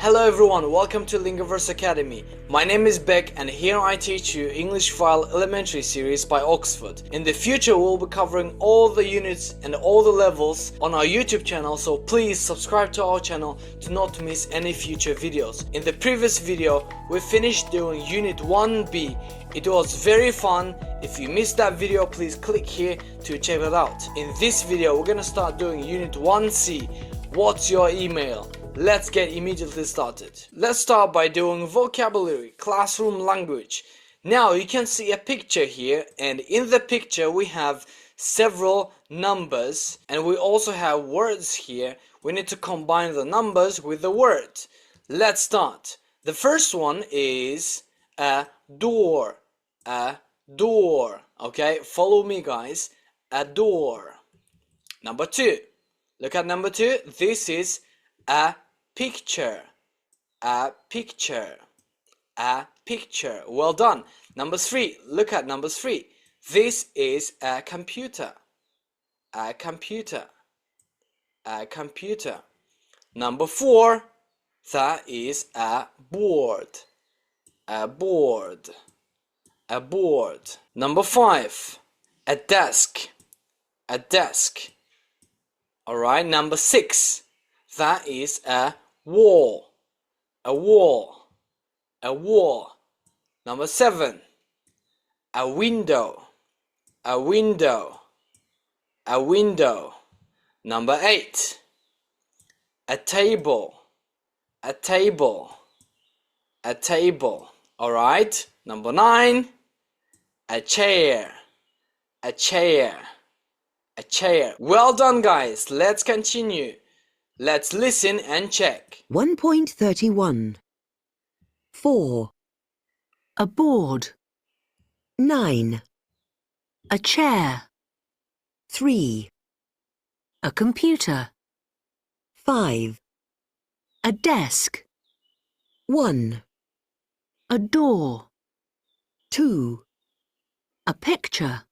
Hello everyone, welcome to LingoVerse Academy. My name is Beck and here I teach you English File Elementary series by Oxford. In the future we'll be covering all the units and all the levels on our YouTube channel, so please subscribe to our channel to not miss any future videos. In the previous video we finished doing Unit 1B. It was very fun. If you missed that video, please click here to check it out. In this video we're gonna start doing Unit 1C. What's your email? Let's get immediately started. Let's start by doing vocabulary, classroom language. Now you can see a picture here, and in the picture we have several numbers and we also have words here. We need to combine the numbers with the word. Let's start. The first one is a door. A door. Okay, follow me guys. A door. Number two. Look at number two. This is a picture. A picture. A picture. Well done. Number three. Look at number three. This is a computer. A computer. A computer. Number four. That is a board. A board. A board. Number five. A desk. A desk. Alright, number six. That is a wall. A wall. A wall. Number seven. A window. A window. A window. Number eight. A table. A table. A table. Alright. Number nine. A chair. A chair. A chair. Well done guys. Let's continue. Let's listen and check. 1.31 4. A board. 9. A chair. 3. A computer. 5. A desk. 1. A door. 2. A picture.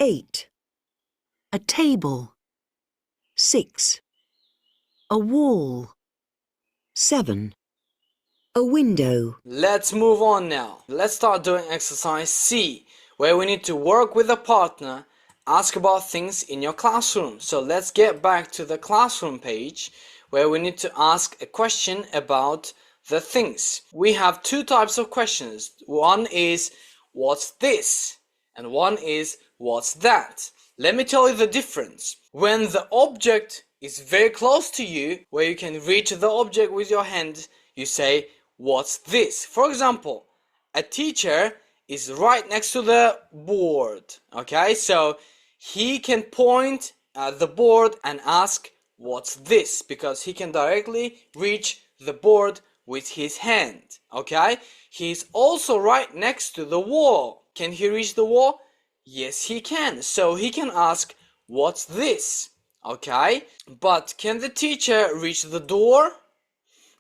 8. A table. 6. A wall. 7. A window. Let's move on now. Let's start doing exercise C, where we need to work with a partner, ask about things in your classroom. So let's get back to the classroom page, where we need to ask a question about the things. We have two types of questions. One is, what's this? And one is, what's that? Let me tell you the difference. When the object is very close to you, where you can reach the object with your hand, you say, what's this? For example, a teacher is right next to the board. Okay, so he can point at the board and ask, what's this? Because he can directly reach the board with his hand. Okay, he's also right next to the wall. Can he reach the wall? Yes, he can. So he can ask, what's this? Okay, but can the teacher reach the door?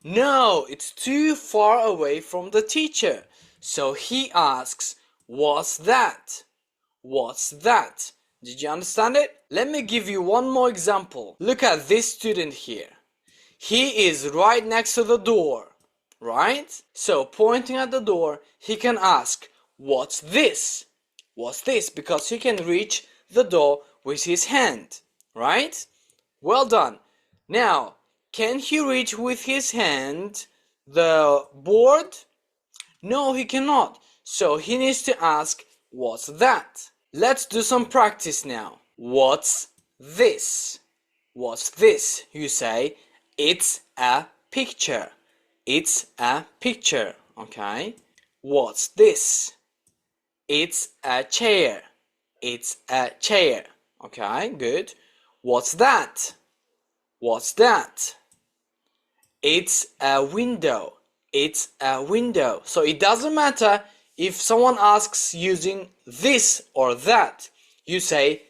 No, it's too far away from the teacher. So he asks, what's that? What's that? Did you understand it? Let me give you one more example. Look at this student here. He is right next to the door, right? So pointing at the door, he can ask, what's this? What's this? Because he can reach the door with his hand, right? Well done. Now, can he reach with his hand the board? No, he cannot. So he needs to ask, what's that? Let's do some practice now. What's this? What's this? You say, it's a picture. It's a picture. Okay. What's this? It's a chair. It's a chair. Okay, good. What's that? What's that? It's a window. It's a window. So it doesn't matter if someone asks using this or that. You say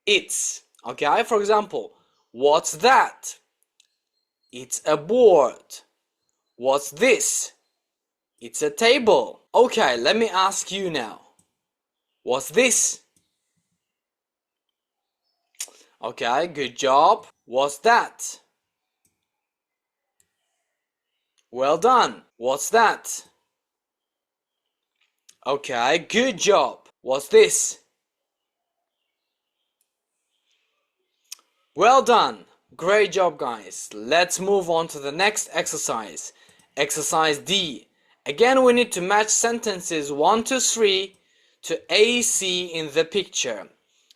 it's. Okay, for example, what's that? It's a board. What's this? It's a table. Okay, let me ask you now. What's this? Okay, good job. What's that? Well done. What's that? Okay, good job. What's this? Well done. Great job, guys. Let's move on to the next exercise. Exercise D. Again, we need to match sentences 1 to 3 to AC in the picture.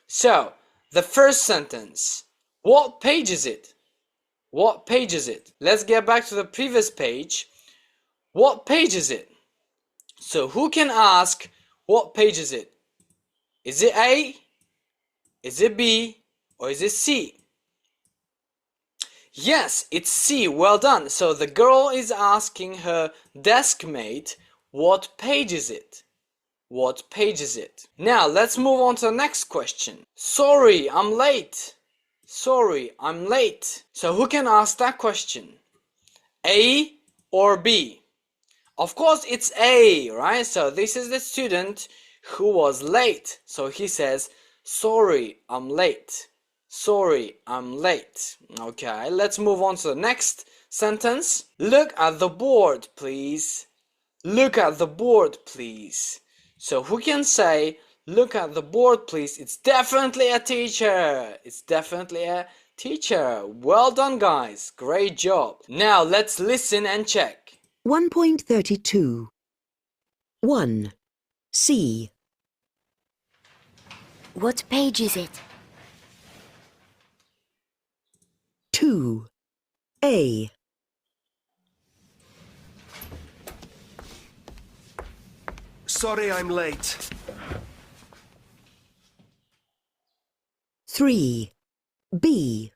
So, the first sentence. What page is it? What page is it? Let's get back to the previous page. What page is it? So, who can ask what page is it? Is it A? Is it B? Or is it C? Yes, it's C. Well done. So the girl is asking her desk mate, what page is it? What page is it? Now let's move on to the next question. Sorry, I'm late. Sorry, I'm late. So who can ask that question? A or B? Of course it's A, right? So this is the student who was late. So he says, sorry, I'm late. Sorry, I'm late. Okay, let's move on to the next sentence. Look at the board, please. Look at the board, please. So who can say, look at the board, please? It's definitely a teacher. It's definitely a teacher. Well done, guys. Great job. Now let's listen and check. 1.32. 1. C. What page is it? 2. A. Sorry I'm late. 3. B.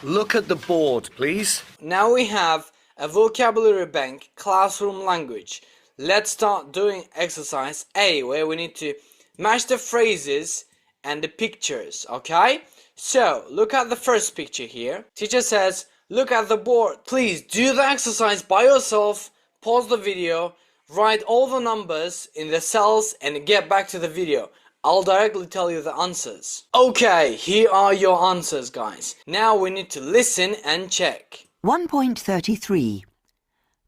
Look at the board, please. Now we have a vocabulary bank, classroom language. Let's start doing exercise A, where we need to match the phrases and the pictures, okay? So, look at the first picture here. Teacher says, look at the board. Please do the exercise by yourself, pause the video, write all the numbers in the cells and get back to the video. I'll directly tell you the answers. Okay, here are your answers, guys. Now we need to listen and check. 1.33.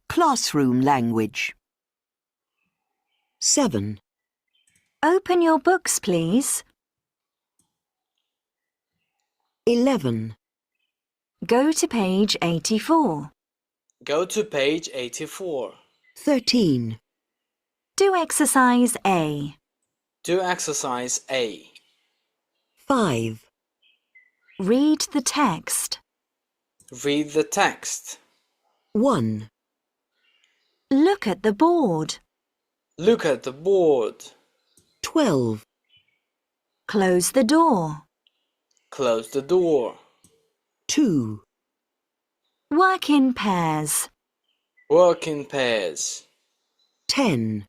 Classroom language. 7. Open your books, please. 11. Go to page 84. Go to page 84. 13. Do exercise A. Do exercise A. 5. Read the text. Read the text. 1. Look at the board. Look at the board. 12. Close the door. Close the door. 2. Work in pairs. Work in pairs. 10.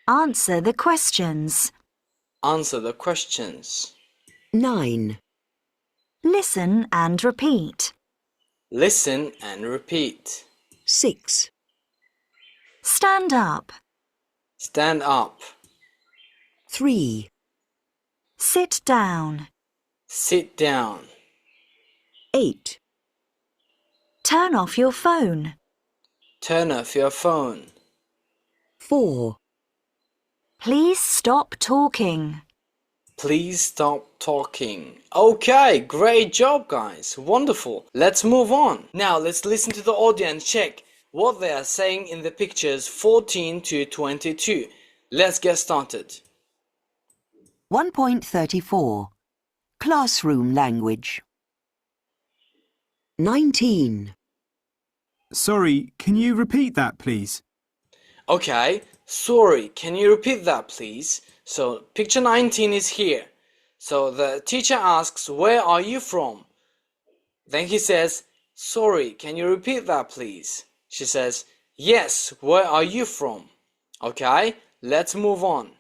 Answer the questions. Answer the questions. 9. Listen and repeat. Listen and repeat. 6. Stand up. Stand up. 3. Sit down. Sit down. 8. Turn off your phone. Turn off your phone. 4. Please stop talking. Please stop talking. Okay, great job, guys. Wonderful. Let's move on. Now let's listen to the audio and check what they are saying in the pictures 14 to 22. Let's get started. 1.34. Classroom language. 19. Sorry, can you repeat that, please? Okay, sorry, can you repeat that, please? So, picture 19 is here. So, the teacher asks, where are you from? Then he says, sorry, can you repeat that, please? She says, yes, where are you from? Okay, let's move on.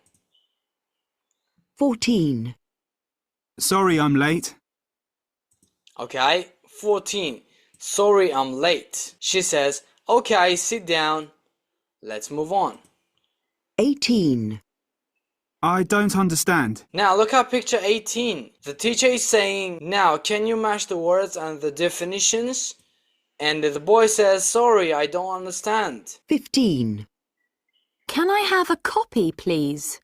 14. Sorry, I'm late. Okay, 14. Sorry, I'm late. She says, okay, sit down. Let's move on. 18. I don't understand. Now look at picture 18. The teacher is saying, now can you match the words and the definitions? And the boy says, sorry, I don't understand. 15. Can I have a copy, please?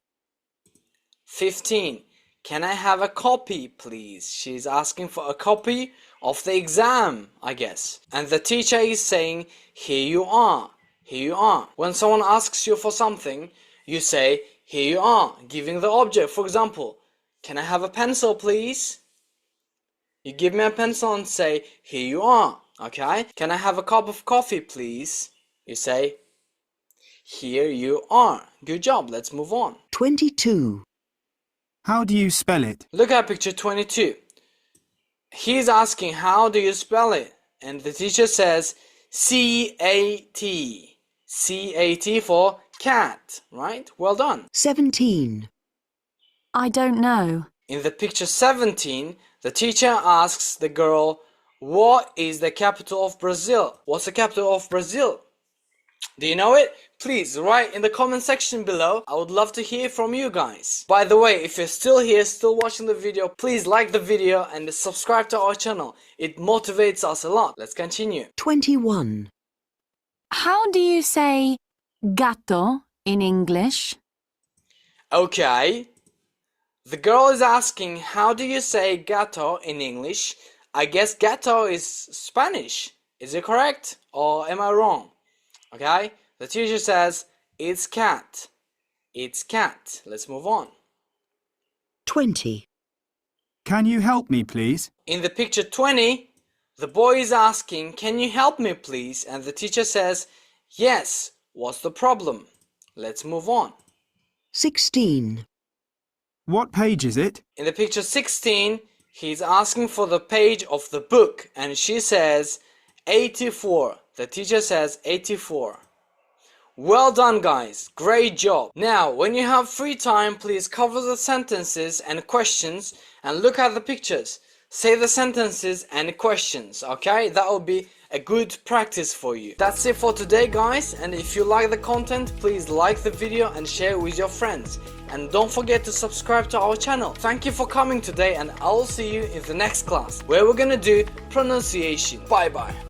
15. Can I have a copy, please? She's asking for a copy of the exam, I guess. And the teacher is saying, here you are, here you are. When someone asks you for something, you say, here you are, giving the object. For example, can I have a pencil, please? You give me a pencil and say, here you are, okay? Can I have a cup of coffee, please? You say, here you are. Good job, let's move on. 22. How do you spell it? Look at picture 22. He's asking, how do you spell it? And the teacher says, C-A-T. C-A-T for cat, right? Well done. 17. I don't know. In the picture 17, the teacher asks the girl, what is the capital of Brazil? What's the capital of Brazil? Do you know it? Please write in the comment section below. I would love to hear from you guys. By the way, if you're still here, still watching the video, please like the video and subscribe to our channel. It motivates us a lot. Let's continue. 21. How do you say gato in English? Okay. The girl is asking, how do you say gato in English? I guess gato is Spanish. Is it correct? Or am I wrong? Okay. The teacher says, it's cat. It's cat. Let's move on. 20. Can you help me, please? In the picture 20, the boy is asking, can you help me please? And the teacher says, yes. What's the problem? Let's move on. 16. What page is it? In the picture 16, he's asking for the page of the book and she says 84. The teacher says 84. Well done guys, great job. Now when you have free time, please cover the sentences and questions and look at the pictures. Say the sentences and questions, okay? That will be a good practice for you. That's it for today guys, and if you like the content, please like the video and share it with your friends. And don't forget to subscribe to our channel. Thank you for coming today and I'll see you in the next class where we're gonna do pronunciation. Bye bye.